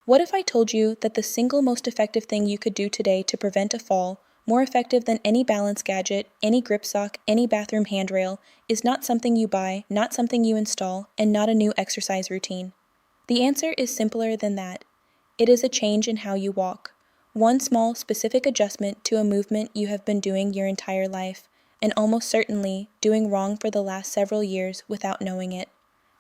What if I told you that the single most effective thing you could do today to prevent a fall, more effective than any balance gadget, any grip sock, any bathroom handrail, is not something you buy, not something you install, and not a new exercise routine? The answer is simpler than that. It is a change in how you walk. One small, specific adjustment to a movement you have been doing your entire life, and almost certainly doing wrong for the last several years without knowing it.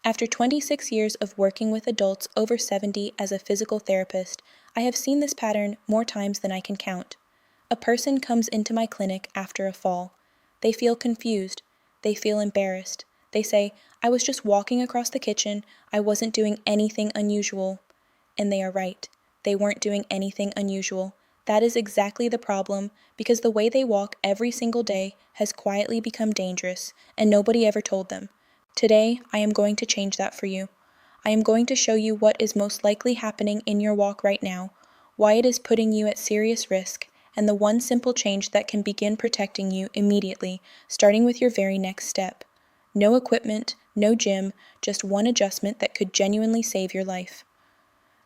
After 26 years of working with adults over 70 as a physical therapist, I have seen this pattern more times than I can count. A person comes into my clinic after a fall. They feel confused. They feel embarrassed. They say, "I was just walking across the kitchen. I wasn't doing anything unusual." And they are right. They weren't doing anything unusual. That is exactly the problem, because the way they walk every single day has quietly become dangerous, and nobody ever told them. Today, I am going to change that for you. I am going to show you what is most likely happening in your walk right now, why it is putting you at serious risk, and the one simple change that can begin protecting you immediately, starting with your very next step. No equipment, no gym, just one adjustment that could genuinely save your life.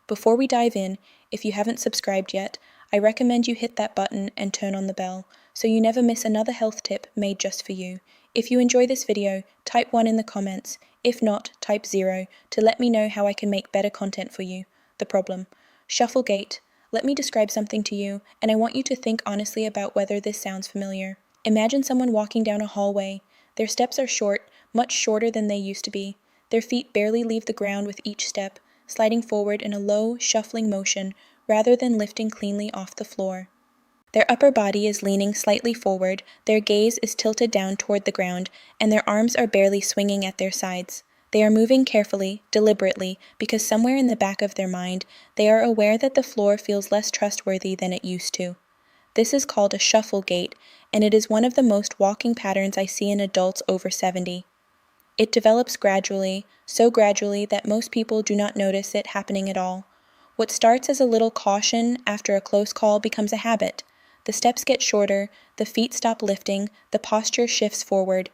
Before we dive in, if you haven't subscribed yet, I recommend you hit that button and turn on the bell, so you never miss another health tip made just for you. If you enjoy this video, type 1 in the comments. If not, type 0 to let me know how I can make better content for you. The problem. Shuffle gait. Let me describe something to you, and I want you to think honestly about whether this sounds familiar. Imagine someone walking down a hallway. Their steps are short, much shorter than they used to be. Their feet barely leave the ground with each step, sliding forward in a low, shuffling motion rather than lifting cleanly off the floor. Their upper body is leaning slightly forward, their gaze is tilted down toward the ground, and their arms are barely swinging at their sides. They are moving carefully, deliberately, because somewhere in the back of their mind, they are aware that the floor feels less trustworthy than it used to. This is called a shuffle gait, and it is one of the most walking patterns I see in adults over 70. It develops gradually, so gradually that most people do not notice it happening at all. What starts as a little caution after a close call becomes a habit. The steps get shorter, the feet stop lifting, the posture shifts forward.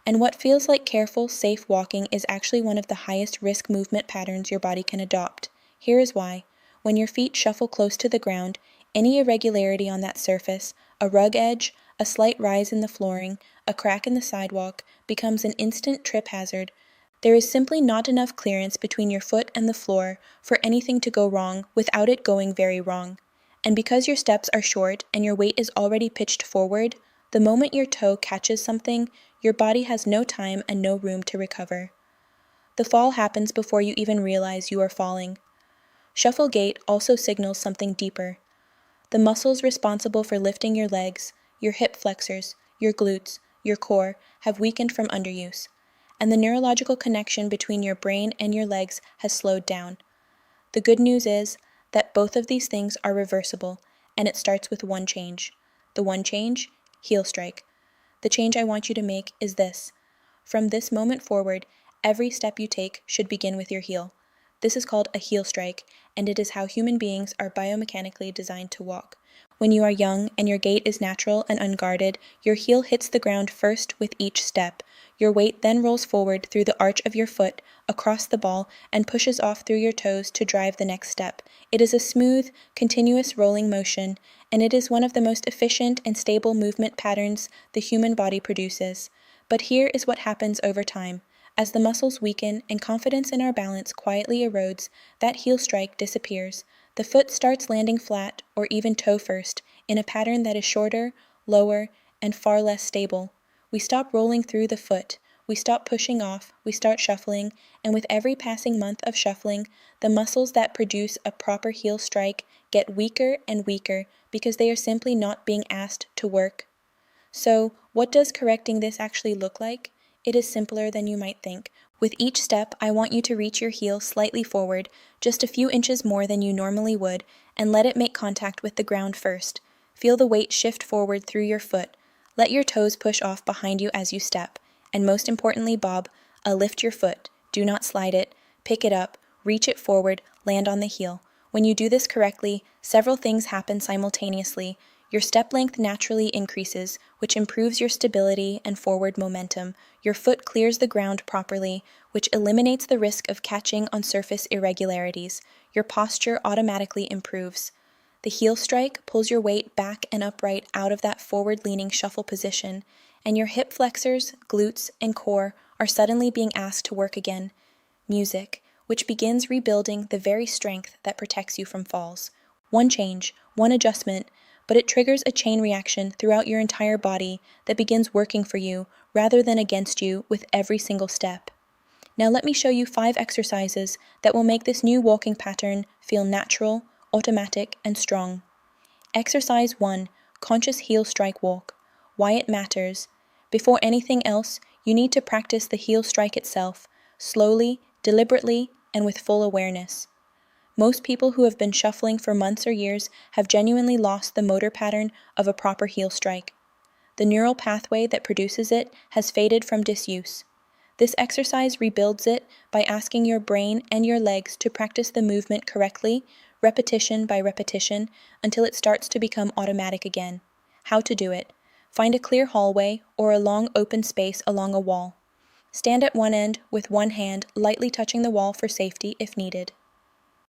And what feels like careful, safe walking is actually one of the highest risk movement patterns your body can adopt. Here is why. When your feet shuffle close to the ground, any irregularity on that surface, a rug edge, a slight rise in the flooring, a crack in the sidewalk, becomes an instant trip hazard. There is simply not enough clearance between your foot and the floor for anything to go wrong without it going very wrong. And because your steps are short and your weight is already pitched forward, the moment your toe catches something, your body has no time and no room to recover. The fall happens before you even realize you are falling. Shuffle gait also signals something deeper. The muscles responsible for lifting your legs, your hip flexors, your glutes, your core, have weakened from underuse, and the neurological connection between your brain and your legs has slowed down. The good news is that both of these things are reversible, and it starts with one change. The one change? Heel strike. The change I want you to make is this. From this moment forward, every step you take should begin with your heel. This is called a heel strike, and it is how human beings are biomechanically designed to walk. When you are young and your gait is natural and unguarded, your heel hits the ground first with each step. Your weight then rolls forward through the arch of your foot, across the ball, and pushes off through your toes to drive the next step. It is a smooth, continuous rolling motion, and it is one of the most efficient and stable movement patterns the human body produces. But here is what happens over time. As the muscles weaken and confidence in our balance quietly erodes, that heel strike disappears. The foot starts landing flat, or even toe first, in a pattern that is shorter, lower, and far less stable. We stop rolling through the foot, we stop pushing off, we start shuffling, and with every passing month of shuffling, the muscles that produce a proper heel strike get weaker and weaker because they are simply not being asked to work. So, what does correcting this actually look like? It is simpler than you might think. With each step, I want you to reach your heel slightly forward, just a few inches more than you normally would, and let it make contact with the ground first. Feel the weight shift forward through your foot. Let your toes push off behind you as you step. And most importantly, Bob, lift your foot. Do not slide it. Pick it up, reach it forward, land on the heel. When you do this correctly, several things happen simultaneously. Your step length naturally increases, which improves your stability and forward momentum. Your foot clears the ground properly, which eliminates the risk of catching on surface irregularities. Your posture automatically improves. The heel strike pulls your weight back and upright out of that forward-leaning shuffle position, and your hip flexors, glutes, and core are suddenly being asked to work again. Music, which begins rebuilding the very strength that protects you from falls. One change, one adjustment, but it triggers a chain reaction throughout your entire body that begins working for you rather than against you with every single step. Now let me show you 5 exercises that will make this new walking pattern feel natural, automatic, and strong. Exercise 1, Conscious Heel Strike Walk. Why it matters. Before anything else, you need to practice the heel strike itself, slowly, deliberately, and with full awareness. Most people who have been shuffling for months or years have genuinely lost the motor pattern of a proper heel strike. The neural pathway that produces it has faded from disuse. This exercise rebuilds it by asking your brain and your legs to practice the movement correctly, repetition by repetition, until it starts to become automatic again. How to do it. Find a clear hallway or a long open space along a wall. Stand at one end with one hand lightly touching the wall for safety if needed.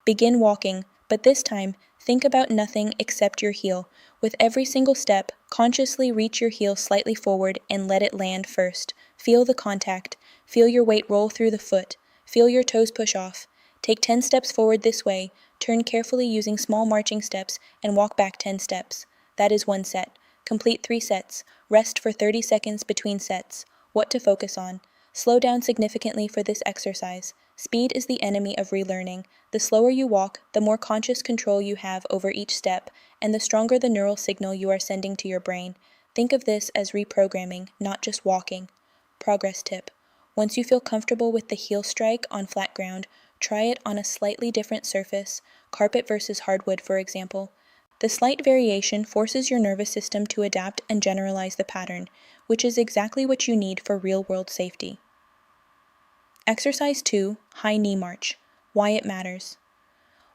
Begin walking, but this time, think about nothing except your heel. With every single step, consciously reach your heel slightly forward and let it land first. Feel the contact. Feel your weight roll through the foot. Feel your toes push off. Take 10 steps forward this way. Turn carefully using small marching steps and walk back 10 steps. That is 1 set. Complete 3 sets. Rest for 30 seconds between sets. What to focus on. Slow down significantly for this exercise. Speed is the enemy of relearning. The slower you walk, the more conscious control you have over each step, and the stronger the neural signal you are sending to your brain. Think of this as reprogramming, not just walking. Progress tip. Once you feel comfortable with the heel strike on flat ground, try it on a slightly different surface, carpet versus hardwood, for example. The slight variation forces your nervous system to adapt and generalize the pattern, which is exactly what you need for real-world safety. Exercise 2, High Knee March. Why it matters.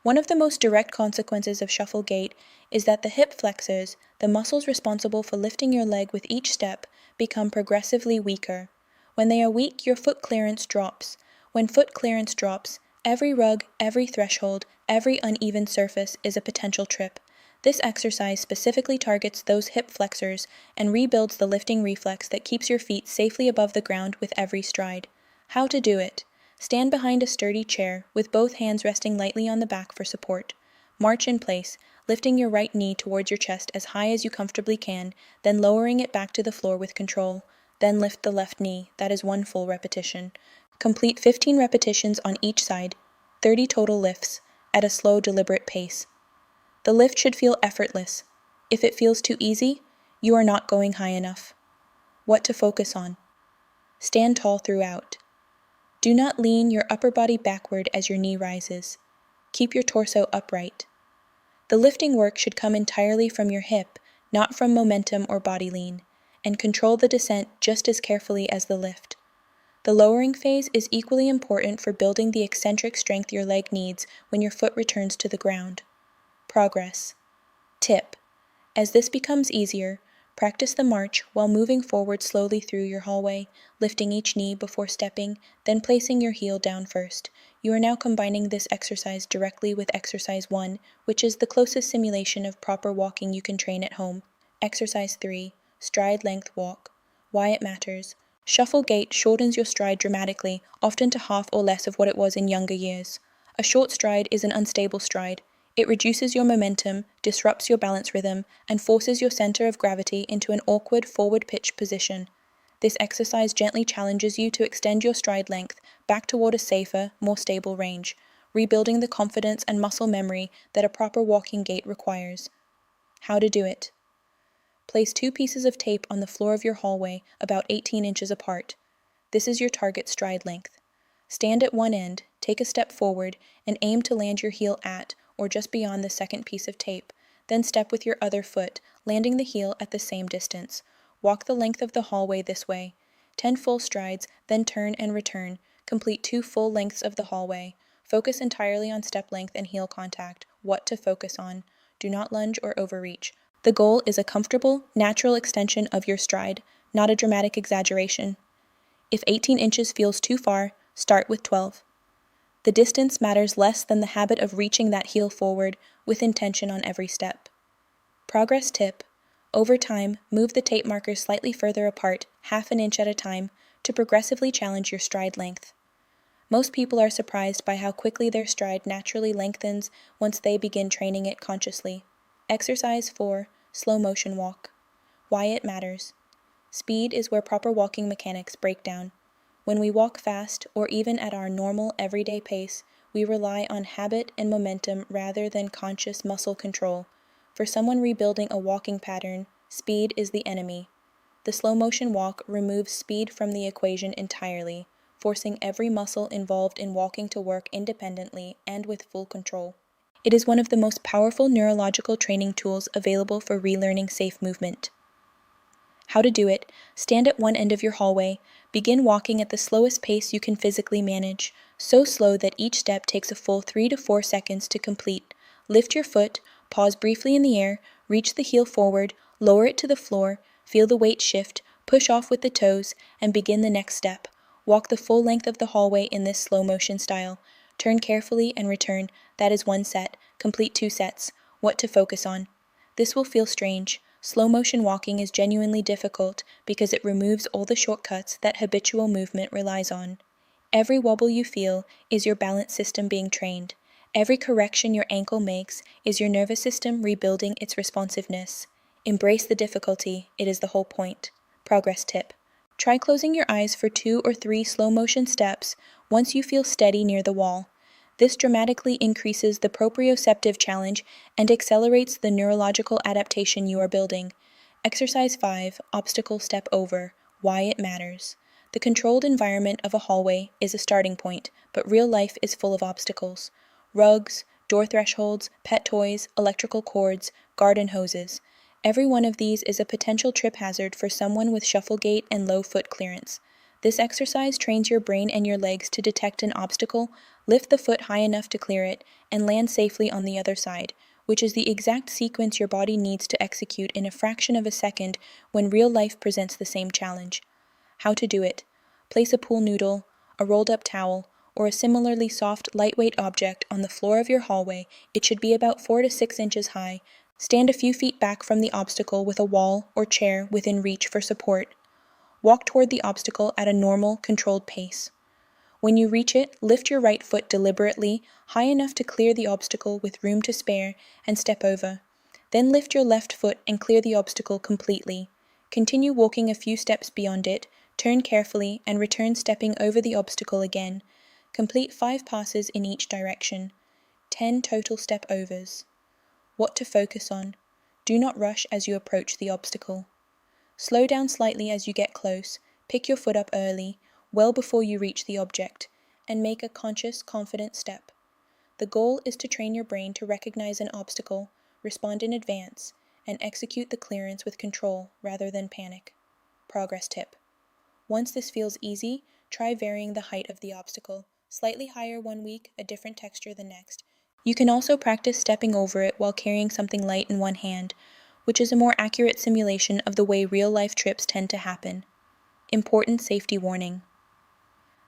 One of the most direct consequences of shuffle gait is that the hip flexors, the muscles responsible for lifting your leg with each step, become progressively weaker. When they are weak, your foot clearance drops. When foot clearance drops, every rug, every threshold, every uneven surface is a potential trip. This exercise specifically targets those hip flexors and rebuilds the lifting reflex that keeps your feet safely above the ground with every stride. How to do it. Stand behind a sturdy chair with both hands resting lightly on the back for support. March in place, lifting your right knee towards your chest as high as you comfortably can, then lowering it back to the floor with control. Then lift the left knee. That is 1 full repetition. Complete 15 repetitions on each side, 30 total lifts, at a slow, deliberate pace. The lift should feel effortless. If it feels too easy, you are not going high enough. What to focus on. Stand tall throughout. Do not lean your upper body backward as your knee rises. Keep your torso upright. The lifting work should come entirely from your hip, not from momentum or body lean, and control the descent just as carefully as the lift. The lowering phase is equally important for building the eccentric strength your leg needs when your foot returns to the ground. Progress. Tip. As this becomes easier, practice the march while moving forward slowly through your hallway, lifting each knee before stepping, then placing your heel down first. You are now combining this exercise directly with exercise 1, which is the closest simulation of proper walking you can train at home. Exercise 3, Stride Length Walk. Why it matters. Shuffle gait shortens your stride dramatically, often to half or less of what it was in younger years. A short stride is an unstable stride. It reduces your momentum, disrupts your balance rhythm, and forces your center of gravity into an awkward forward pitch position. This exercise gently challenges you to extend your stride length back toward a safer, more stable range, rebuilding the confidence and muscle memory that a proper walking gait requires. How to do it. Place 2 pieces of tape on the floor of your hallway about 18 inches apart. This is your target stride length. Stand at one end, take a step forward, and aim to land your heel at or just beyond the second piece of tape. Then step with your other foot, landing the heel at the same distance. Walk the length of the hallway this way. 10 full strides, then turn and return. Complete 2 full lengths of the hallway. Focus entirely on step length and heel contact. What to focus on. Do not lunge or overreach. The goal is a comfortable, natural extension of your stride, not a dramatic exaggeration. If 18 inches feels too far, start with 12. The distance matters less than the habit of reaching that heel forward with intention on every step. Progress tip: over time, move the tape markers slightly further apart, half an inch at a time, to progressively challenge your stride length. Most people are surprised by how quickly their stride naturally lengthens once they begin training it consciously. Exercise 4, slow motion walk. Why it matters. Speed is where proper walking mechanics break down. When we walk fast, or even at our normal everyday pace, we rely on habit and momentum rather than conscious muscle control. For someone rebuilding a walking pattern, speed is the enemy. The slow motion walk removes speed from the equation entirely, forcing every muscle involved in walking to work independently and with full control. It is one of the most powerful neurological training tools available for relearning safe movement. How to do it: stand at one end of your hallway, begin walking at the slowest pace you can physically manage, so slow that each step takes a full 3 to 4 seconds to complete. Lift your foot, pause briefly in the air, reach the heel forward, lower it to the floor, feel the weight shift, push off with the toes, and begin the next step. Walk the full length of the hallway in this slow motion style. Turn carefully and return. That is one set. Complete 2 sets. What to focus on. This will feel strange. Slow motion walking is genuinely difficult because it removes all the shortcuts that habitual movement relies on. Every wobble you feel is your balance system being trained. Every correction your ankle makes is your nervous system rebuilding its responsiveness. Embrace the difficulty, it is the whole point. Progress tip: try closing your eyes for 2 or 3 slow motion steps once you feel steady near the wall. This dramatically increases the proprioceptive challenge and accelerates the neurological adaptation you are building. Exercise 5, obstacle step over. Why it matters. The controlled environment of a hallway is a starting point, but real life is full of obstacles. Rugs, door thresholds, pet toys, electrical cords, garden hoses. Every one of these is a potential trip hazard for someone with shuffle gait and low foot clearance. This exercise trains your brain and your legs to detect an obstacle, lift the foot high enough to clear it, and land safely on the other side, which is the exact sequence your body needs to execute in a fraction of a second when real life presents the same challenge. How to do it: place a pool noodle, a rolled-up towel, or a similarly soft, lightweight object on the floor of your hallway. It should be about 4 to 6 inches high. Stand a few feet back from the obstacle with a wall or chair within reach for support. Walk toward the obstacle at a normal, controlled pace. When you reach it, lift your right foot deliberately, high enough to clear the obstacle with room to spare, and step over. Then lift your left foot and clear the obstacle completely. Continue walking a few steps beyond it, turn carefully, and return stepping over the obstacle again. Complete 5 passes in each direction. 10 total step overs. What to focus on. Do not rush as you approach the obstacle. Slow down slightly as you get close, pick your foot up early, well before you reach the object, and make a conscious, confident step. The goal is to train your brain to recognize an obstacle, respond in advance, and execute the clearance with control rather than panic. Progress tip: once this feels easy, try varying the height of the obstacle, slightly higher one week, a different texture the next. You can also practice stepping over it while carrying something light in one hand, which is a more accurate simulation of the way real-life trips tend to happen. Important safety warning.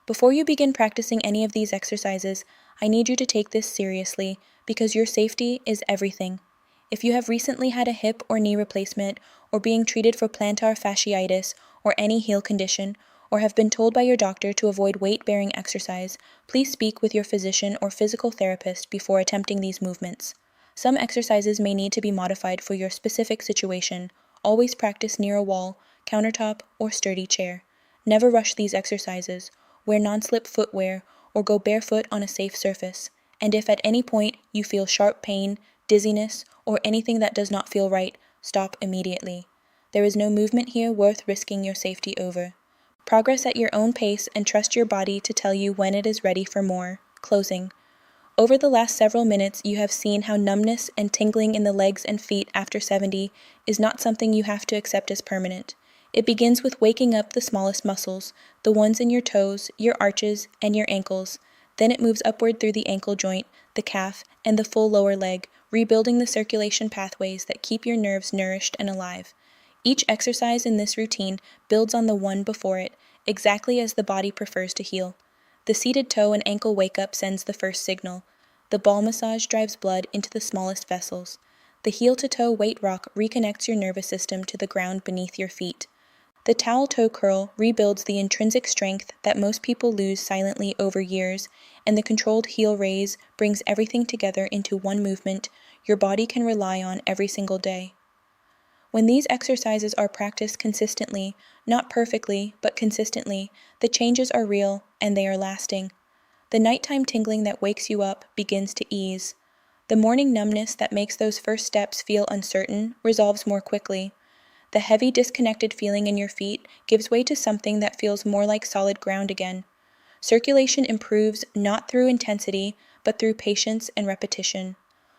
Before you begin practicing any of these exercises, I need you to take this seriously because your safety is everything. If you have recently had a hip or knee replacement, or being treated for plantar fasciitis or any heel condition, or have been told by your doctor to avoid weight-bearing exercise, please speak with your physician or physical therapist before attempting these movements. Some exercises may need to be modified for your specific situation. Always practice near a wall, countertop, or sturdy chair. Never rush these exercises. Wear non-slip footwear or go barefoot on a safe surface. And if at any point you feel sharp pain, dizziness, or anything that does not feel right, stop immediately. There is no movement here worth risking your safety over. Progress at your own pace and trust your body to tell you when it is ready for more. Closing. Over the last several minutes, you have seen how numbness and tingling in the legs and feet after 70 is not something you have to accept as permanent. It begins with waking up the smallest muscles, the ones in your toes, your arches, and your ankles. Then it moves upward through the ankle joint, the calf, and the full lower leg, rebuilding the circulation pathways that keep your nerves nourished and alive. Each exercise in this routine builds on the one before it, exactly as the body prefers to heal. The seated toe and ankle wake-up sends the first signal. The ball massage drives blood into the smallest vessels. The heel-to-toe weight rock reconnects your nervous system to the ground beneath your feet. The towel toe curl rebuilds the intrinsic strength that most people lose silently over years, and the controlled heel raise brings everything together into one movement your body can rely on every single day. When these exercises are practiced consistently, not perfectly, but consistently, the changes are real and they are lasting. The nighttime tingling that wakes you up begins to ease. The morning numbness that makes those first steps feel uncertain resolves more quickly. The heavy, disconnected feeling in your feet gives way to something that feels more like solid ground again. Circulation improves not through intensity, but through patience and repetition.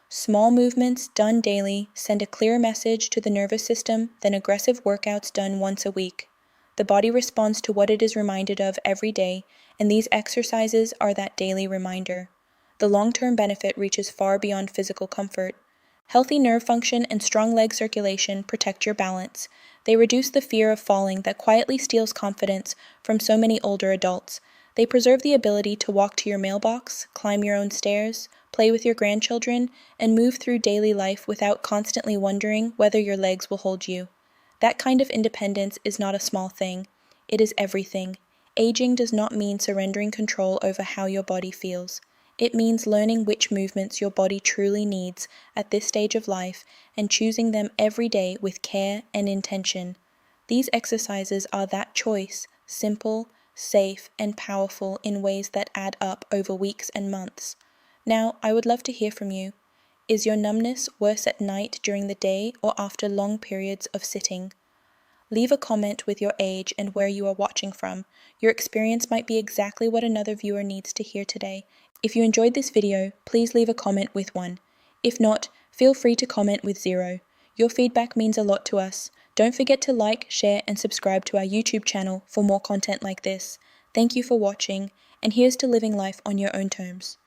Small movements done daily send a clearer message to the nervous system than aggressive workouts done once a week. The body responds to what it is reminded of every day, and these exercises are that daily reminder. The long-term benefit reaches far beyond physical comfort. Healthy nerve function and strong leg circulation protect your balance. They reduce the fear of falling that quietly steals confidence from so many older adults. They preserve the ability to walk to your mailbox, climb your own stairs, play with your grandchildren, and move through daily life without constantly wondering whether your legs will hold you. That kind of independence is not a small thing. It is everything. Aging does not mean surrendering control over how your body feels. It means learning which movements your body truly needs at this stage of life and choosing them every day with care and intention. These exercises are that choice, simple, safe, and powerful in ways that add up over weeks and months. Now, I would love to hear from you. Is your numbness worse at night during the day or after long periods of sitting? Leave a comment with your age and where you are watching from. Your experience might be exactly what another viewer needs to hear today. If you enjoyed this video, please leave a comment with 1. If not, feel free to comment with 0. Your feedback means a lot to us. Don't forget to like, share, and subscribe to our YouTube channel for more content like this. Thank you for watching, and here's to living life on your own terms.